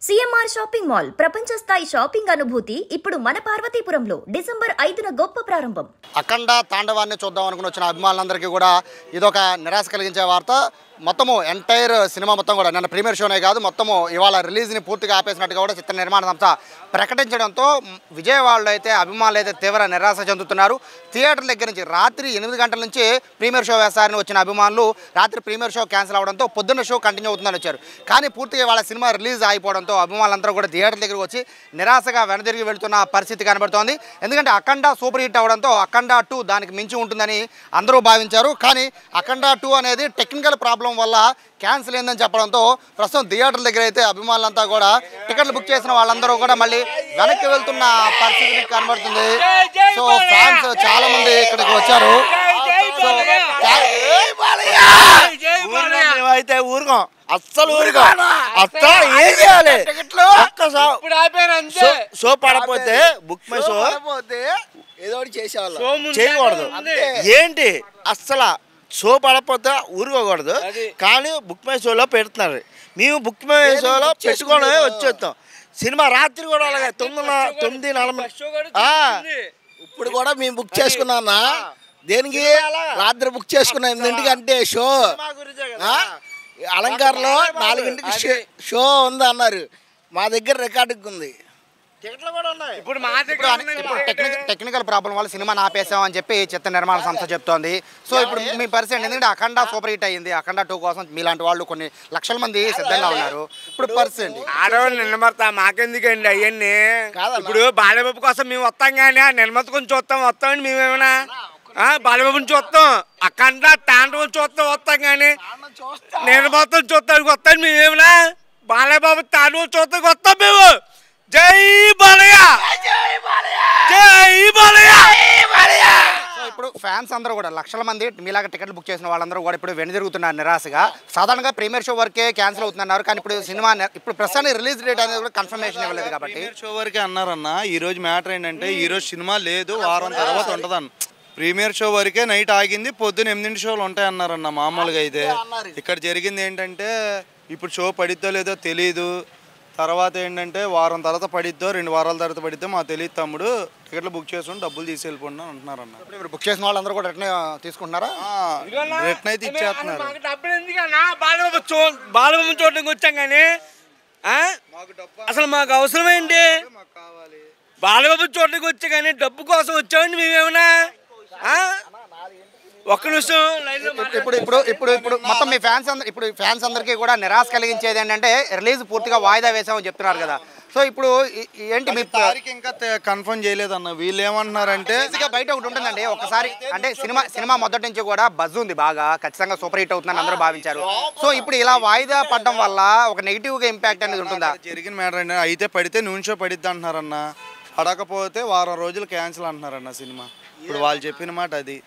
CMR shopping mall ప్రపంచ స్థాయి shopping అనుభూతి ఇప్పుడు మన పార్వతీపురంలో డిసెంబర్ 5న గొప్ప ప్రారంభం. అఖండ తాండవాన్ని చూద్దాం అనుకుని వచ్చిన అభిమానులందరికీ కూడా ఇదొక నిరాశ కలిగించే వార్త. మొత్తము ఎంటైర్ సినిమా మొత్తం కూడా నిన్న ప్రీమియర్ షోనే కాదు, మొత్తము ఇవాళ రిలీజ్ని పూర్తిగా ఆపేసినట్టుగా కూడా చిత్ర నిర్మాణ సంస్థ ప్రకటించడంతో విజయవాడలో అయితే అభిమానులు అయితే తీవ్ర నిరాశ చెందుతున్నారు. థియేటర్ దగ్గర నుంచి రాత్రి 8 గంటల నుంచి ప్రీమియర్ షో వేస్తారని వచ్చిన అభిమానులు రాత్రి ప్రీమియర్ షో క్యాన్సిల్ అవడంతో పొద్దున్న షో కంటిన్యూ అవుతుందని వచ్చారు. కానీ పూర్తిగా ఇవాళ సినిమా రిలీజ్ అయిపోవడంతో అభిమానులందరూ కూడా థియేటర్ దగ్గరికి వచ్చి నిరాశగా వెనదిరిగి వెళ్తున్న పరిస్థితి కనబడుతోంది. ఎందుకంటే అఖండ సూపర్ హిట్ అవడంతో అఖండ 2 దానికి మించి ఉంటుందని అందరూ భావించారు. కానీ అఖండ 2 అనేది టెక్నికల్ ప్రాబ్లం వల్ల క్యాన్సిల్ అయిందని చెప్పడంతో ప్రస్తుతం థియేటర్ దగ్గర అయితే అభిమానులంతా కూడా టికెట్లు బుక్ చేసిన వాళ్ళందరూ కూడా మళ్ళీ వెనక్కి వెళ్తున్న పరిస్థితి కనబడుతుంది. సో ఫ్యాన్స్ చాలా మంది ఇక్కడికి వచ్చారు. సో అయితే ఊరుకోం, అస్సలు ఊరుకోం, అస్సలు ఏం చేయాలి. షో పడపోతే బుక్ మై షో ఏదో చేసేవాళ్ళం చేయకూడదు. ఏంటి అస్సలు షో పడకపోతే ఊరుకోకూడదు. కానీ బుక్ మై షోలో పెడుతున్నారు. మేము బుక్ మై షోలో పెట్టుకోవడమే వచ్చేస్తాం. సినిమా రాత్రి కూడా అలాగే 9:40 ఇప్పుడు కూడా మేము బుక్ చేసుకున్నా. దేనికి రాత్రి బుక్ చేసుకున్నాం 8 అంటే షో అలంకారంలో 4 షో ఉంది అన్నారు. మా దగ్గర రికార్డుకి ఉంది. ఇప్పుడు టెక్నికల్ ప్రాబ్లం వల్ల సినిమాని ఆపేసామని చెప్పి చిత్ర నిర్మాణ సంస్థ చెప్తోంది. సో ఇప్పుడు మీ పరిస్థితి ఎందుకంటే అఖండ సూపర్ హిట్ అయ్యింది. అఖండ 2 కోసం మీలాంటి వాళ్ళు కొన్ని లక్షల మంది సిద్ధంగా ఉన్నారు. ఇప్పుడు పరిస్థితి ఆడవాళ్ళు నిలబడతా మాకెందుకండి అవన్నీ. ఇప్పుడు బాలబాబు కోసం మేము వస్తాం కానీ నిర్మాత కొంచెం వస్తామండి. మేమేమైనా బాలబాబుని చూస్తాం, అఖండ తాండవం వస్తాం కానీ నిర్మాత చూస్తానికి వస్తాం. మేమేమైనా బాలబాబు తాండవం చూస్తానికి వస్తాం మేము. జై బాలయ్య, జై బాలయ్య. ఇప్పుడు ఫ్యాన్స్ అందరూ కూడా లక్షల మంది మీలాగా టికెట్లు బుక్ చేసిన వాళ్ళందరూ కూడా ఇప్పుడు వెనుదిరుగుతున్నారు నిరాశగా. సాధారణంగా ప్రీమియర్ షో వరకే క్యాన్సిల్ అవుతున్నారు. కానీ ఇప్పుడు సినిమా ఇప్పుడు ప్రస్తుతానికి రిలీజ్ డేట్ అనేది కూడా కన్ఫర్మేషన్ ఇవ్వలేదు కాబట్టి షో వరకే అన్నారన్న. ఈ రోజు మ్యాటర్ ఏంటంటే ఈ రోజు సినిమా లేదు, వారం తర్వాత ఉంటుందన్న. ప్రీమియర్ షో వరకే నైట్ ఆగింది, పొద్దున్న 8 షోలు ఉంటాయి అన్నారన్న. మామూలుగా అయితే ఇక్కడ జరిగింది ఏంటంటే ఇప్పుడు షో పడిద్దో లేదో తెలీదు. తర్వాత ఏంటంటే వారం తర్వాత పడిద్దో 2 వారాల తర్వాత పడిద్దో మాకు తెలియదు తమ్ముడు. టికెట్లు బుక్ చేసుకుని డబ్బులు తీసుకెళ్ళిపోండి అంటున్నారన్న. ఇప్పుడు బుక్ చేసిన వాళ్ళందరూ కూడా రిటర్న్ తీసుకుంటున్నారా? రిటర్న్ అయితే ఇచ్చేస్తున్నారు. బాలబాబు చూడడానికి వచ్చాం కానీ అసలు మాకు అవసరమేంటి? బాలబాబు చూడడానికి వచ్చా కానీ డబ్బు కోసం వచ్చామండి మేమేమన్నా. ఒక్క నిమిషం ఇప్పుడు మొత్తం మీ ఫ్యాన్స్ అందరికీ కూడా నిరాశ కలిగించేది ఏంటంటే రిలీజ్ పూర్తిగా వాయిదా వేసామని చెప్తున్నారు కదా. సో ఇప్పుడు ఏంటి మీ తారీఖు ఇంకా కన్ఫర్మ్ చేయలేదన్న. వీళ్ళు ఏమంటున్నారంటే బయట ఒకటి ఉంటుందండి. ఒకసారి అంటే సినిమా మొదటి నుంచి కూడా బజ్ ఉంది బాగా, ఖచ్చితంగా సూపర్ హిట్ అవుతుందని అందరూ భావించారు. సో ఇప్పుడు ఇలా వాయిదా పడడం వల్ల ఒక నెగిటివ్ గా ఇంపాక్ట్ అనేది ఉంటుందా? జరిగిన మ్యాటర్ అంటే అయితే పడితే నూనె షో పడిద్ది అంటున్నారన్న. పడకపోతే వారం రోజులు క్యాన్సిల్ అంటున్నారన్న సినిమా. ఇప్పుడు వాళ్ళు చెప్పిన మాట అది.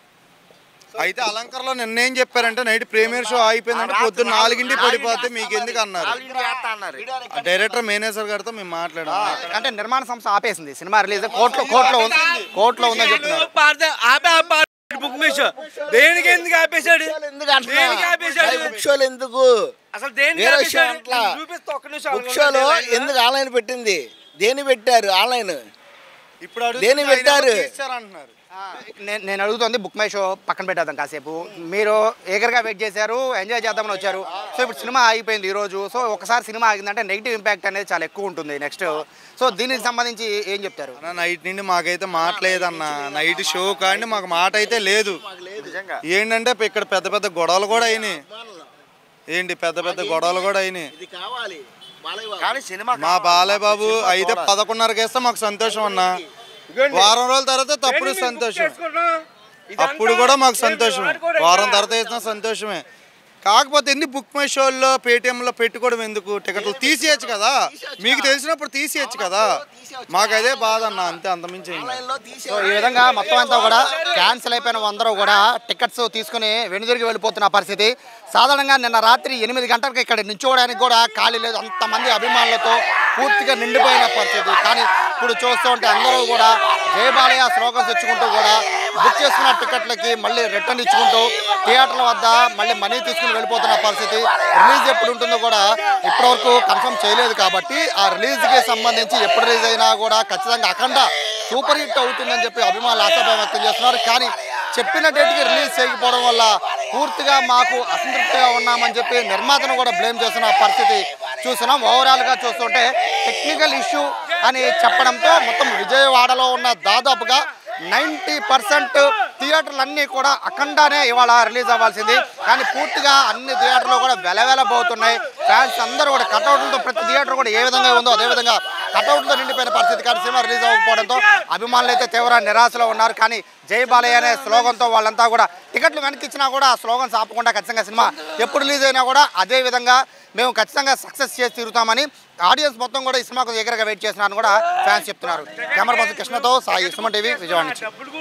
అయితే అలంకరణలో నిన్న ఏం చెప్పారంటే నైట్ ప్రీమియర్ షో అయిపోయిందంటే పొద్దున్న 4 పడిపోతే మీకు ఎందుకు అన్నారు. డైరెక్టర్ మేనేజర్ గారితో మేము మాట్లాడాం. అంటే నిర్మాణ సంస్థ ఆపేసింది సినిమా రిలీజ్. కోర్టులో ఉందని చెప్తున్నారు. దేనికి ఎందుకు ఆపేశాడు? బుక్ షోలు ఎందుకు అసలు బుక్ షోలో ఎందుకు ఆన్లైన్ పెట్టింది? దేని పెట్టారు ఆన్లైన్? ఇప్పుడు దేని పెట్టారు అంటున్నారు. నేను అడుగుతుంది బుక్ మై షో పక్కన పెట్టేద్దాం కాసేపు. మీరు ఏగర్గా వెయిట్ చేశారు, ఎంజాయ్ చేద్దామని వచ్చారు. సో ఇప్పుడు సినిమా ఆగిపోయింది ఈరోజు. సో ఒకసారి సినిమా ఆగిందంటే నెగిటివ్ ఇంపాక్ట్ అనేది చాలా ఎక్కువ ఉంటుంది నెక్స్ట్. సో దీనికి సంబంధించి ఏం చెప్తారు? నైట్ నుండి మాకైతే మాట లేదన్న. నైట్ షో కానీ మాకు మాట అయితే లేదు. ఏంటంటే ఇక్కడ పెద్ద పెద్ద గొడవలు కూడా అయినాయి. పెద్ద గొడవలు కూడా అయినాయి. మా బాలయ్య బాబు అయితే 11:30కి వేస్తే మాకు సంతోషం అన్న. వారం రోజుల తర్వాత తప్పుడు సంతోషం, అప్పుడు కూడా మాకు సంతోషం. వారం తర్వాత వేసిన సంతోషమే. కాకపోతే ఎందుకు బుక్ మై షోల్లో పేటిఎంలో పెట్టుకోవడం ఎందుకు? టికెట్లు తీసేయచ్చు కదా, మీకు తెలిసినప్పుడు తీసేయచ్చు కదా. మాకు అదే బాధ అన్న, అంతే, అంతమించి. సో ఈ విధంగా మొత్తం అంతా కూడా క్యాన్సిల్ అయిపోయిన అందరూ కూడా టికెట్స్ తీసుకుని వెనుదిరిగి వెళ్ళిపోతున్న పరిస్థితి. సాధారణంగా నిన్న రాత్రి 8 గంటలకు ఇక్కడ నిల్చోవడానికి కూడా ఖాళీ లేదు. అంతమంది అభిమానులతో పూర్తిగా నిండిపోయిన పరిస్థితి. కానీ ఇప్పుడు చూస్తూ ఉంటే అందరూ కూడా జయ బాలయ్య స్లోగన్స్ ఇచ్చుకుంటూ కూడా బుక్ చేసుకున్న టికెట్లకి మళ్ళీ రిటర్న్ ఇచ్చుకుంటూ థియేటర్ల వద్ద మళ్ళీ మనీ తీసుకుని వెళ్ళిపోతున్న పరిస్థితి. రిలీజ్ ఎప్పుడు ఉంటుందో కూడా ఇప్పటివరకు కన్ఫర్మ్ చేయలేదు కాబట్టి ఆ రిలీజ్కి సంబంధించి ఎప్పుడు రిలీజ్ అయినా కూడా ఖచ్చితంగా అఖండ సూపర్ హిట్ అవుతుందని చెప్పి అభిమానులు ఆశాభావం వ్యక్తం చేస్తున్నారు. కానీ చెప్పిన డేట్కి రిలీజ్ చేయకపోవడం వల్ల పూర్తిగా మాకు అసంతృప్తిగా ఉన్నామని చెప్పి నిర్మాతను కూడా బ్లేమ్ చేస్తున్న పరిస్థితి చూస్తున్నాం. ఓవరాల్గా చూస్తుంటే టెక్నికల్ ఇష్యూ అని చెప్పడంతో మొత్తం విజయవాడలో ఉన్న దాదాపుగా 90% థియేటర్లన్నీ కూడా అఖండానే ఇవాళ రిలీజ్ అవ్వాల్సింది. కానీ పూర్తిగా అన్ని థియేటర్లు కూడా వెలవెలబోతున్నాయి. ఫ్యాన్స్ అందరూ కూడా కటౌట్లతో ప్రతి థియేటర్ కూడా ఏ విధంగా ఉందో అదేవిధంగా కటౌట్లతో నిండిపోయిన పరిస్థితి. కానీ సినిమా రిలీజ్ అవ్వకపోవడంతో అభిమానులు అయితే తీవ్ర నిరాశలో ఉన్నారు. కానీ జై బాలయ్య అనే స్లోగన్తో వాళ్ళంతా కూడా టికెట్లు వెనక్కి ఇచ్చినా కూడా ఆ స్లోగన్స్ ఆపకుండా ఖచ్చితంగా సినిమా ఎప్పుడు రిలీజ్ అయినా కూడా అదే విధంగా మేము ఖచ్చితంగా సక్సెస్ చేసి తిరుగుతామని ఆడియన్స్ మొత్తం కూడా ఈ సినిమాకు దగ్గరగా వెయిట్ చేస్తున్నారని కూడా ఫ్యాన్స్ చెప్తున్నారు. కెమెరా పర్సన్ కృష్ణతో సాయి సుమన్ టీవీ విజయవాడ నుంచి.